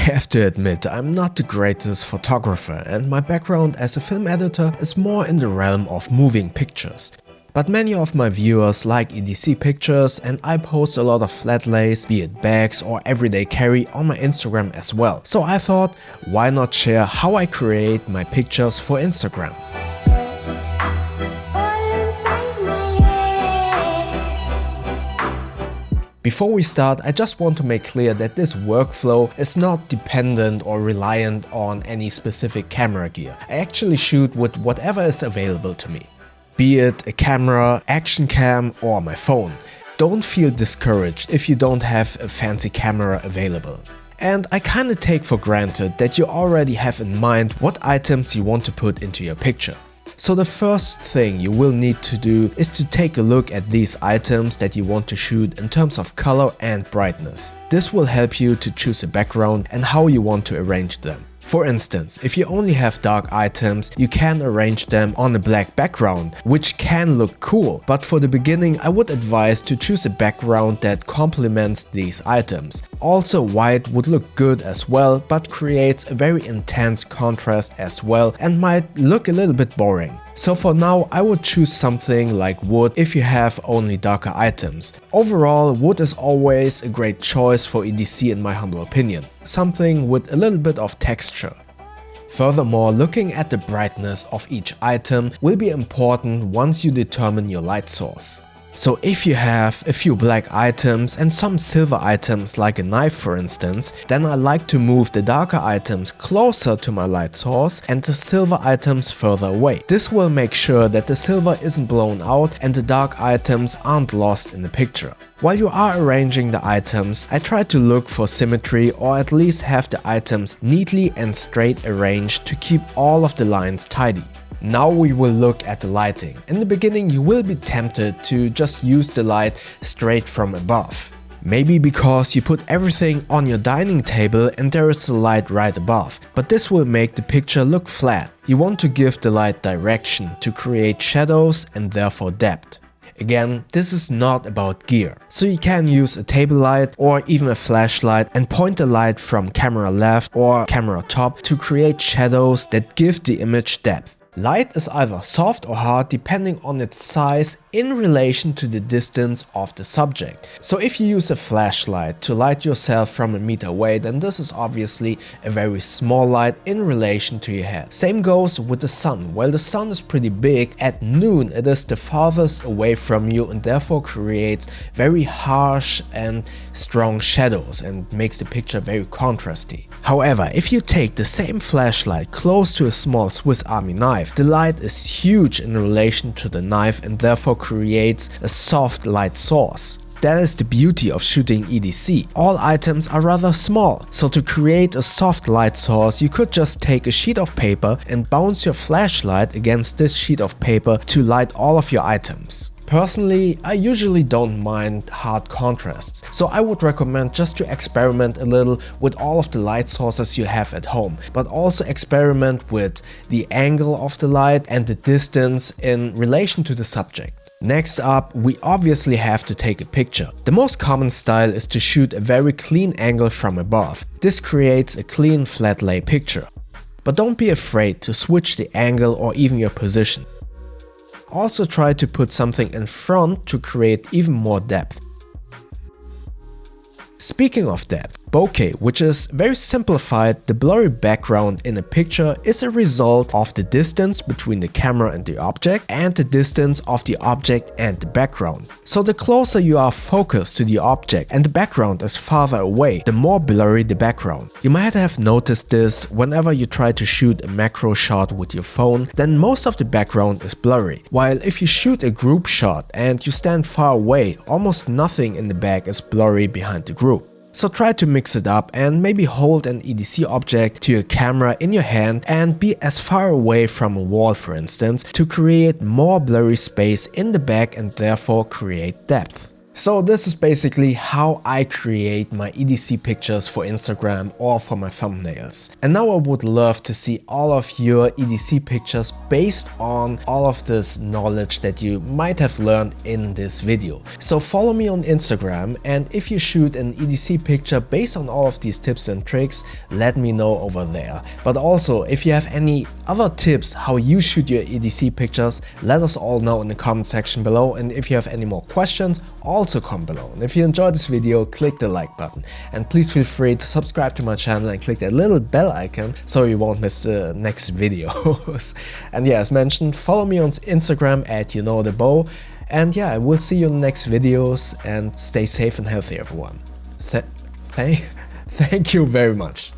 have to admit, I'm not the greatest photographer and my background as a film editor is more in the realm of moving pictures. But many of my viewers like EDC pictures and I post a lot of flat lays, be it bags or everyday carry on my Instagram as well. So I thought, why not share how I create my pictures for Instagram? Before we start, I just want to make clear that this workflow is not dependent or reliant on any specific camera gear. I actually shoot with whatever is available to me. Be it a camera, action cam or my phone. Don't feel discouraged if you don't have a fancy camera available. And I kinda take for granted that you already have in mind what items you want to put into your picture. So the first thing you will need to do is to take a look at these items that you want to shoot in terms of color and brightness. This will help you to choose a background and how you want to arrange them. For instance, if you only have dark items, you can arrange them on a black background, which can look cool, but for the beginning I would advise to choose a background that complements these items. Also, white would look good as well, but creates a very intense contrast as well and might look a little bit boring. So for now I would choose something like wood if you have only darker items. Overall, wood is always a great choice for EDC in my humble opinion. Something with a little bit of texture. Furthermore, looking at the brightness of each item will be important once you determine your light source. So if you have a few black items and some silver items like a knife for instance, then I like to move the darker items closer to my light source and the silver items further away. This will make sure that the silver isn't blown out and the dark items aren't lost in the picture. While you are arranging the items, I try to look for symmetry or at least have the items neatly and straight arranged to keep all of the lines tidy. Now we will look at the lighting. In the beginning you will be tempted to just use the light straight from above. Maybe because you put everything on your dining table and there is a light right above, but this will make the picture look flat. You want to give the light direction to create shadows and therefore depth. Again, this is not about gear, so you can use a table light or even a flashlight and point the light from camera left or camera top to create shadows that give the image depth. Light is either soft or hard depending on its size in relation to the distance of the subject. So if you use a flashlight to light yourself from a meter away, then this is obviously a very small light in relation to your head. Same goes with the sun. While the sun is pretty big, at noon it is the farthest away from you and therefore creates very harsh and strong shadows and makes the picture very contrasty. However, if you take the same flashlight close to a small Swiss Army knife, the light is huge in relation to the knife and therefore creates a soft light source. That is the beauty of shooting EDC. All items are rather small, so to create a soft light source you could just take a sheet of paper and bounce your flashlight against this sheet of paper to light all of your items. Personally, I usually don't mind hard contrasts, so I would recommend just to experiment a little with all of the light sources you have at home, but also experiment with the angle of the light and the distance in relation to the subject. Next up, we obviously have to take a picture. The most common style is to shoot a very clean angle from above. This creates a clean flat lay picture. But don't be afraid to switch the angle or even your position. Also try to put something in front to create even more depth. Speaking of depth, bokeh, which is very simplified, the blurry background in a picture is a result of the distance between the camera and the object and the distance of the object and the background. So the closer you are focused to the object and the background is farther away, the more blurry the background. You might have noticed this whenever you try to shoot a macro shot with your phone, then most of the background is blurry. While if you shoot a group shot and you stand far away, almost nothing in the back is blurry behind the group. So try to mix it up and maybe hold an EDC object to your camera in your hand and be as far away from a wall for instance to create more blurry space in the back and therefore create depth. So this is basically how I create my EDC pictures for Instagram or for my thumbnails. And now I would love to see all of your EDC pictures based on all of this knowledge that you might have learned in this video. So follow me on Instagram, and if you shoot an EDC picture based on all of these tips and tricks, let me know over there. But also, if you have any other tips how you shoot your EDC pictures, let us all know in the comment section below. And if you have any more questions, also comment below. And if you enjoyed this video, click the like button, and please feel free to subscribe to my channel and click that little bell icon so you won't miss the next videos. And yeah, as mentioned, follow me on Instagram at YouKnowTheBow, and yeah, I will see you in the next videos, and stay safe and healthy, everyone. Thank you very much.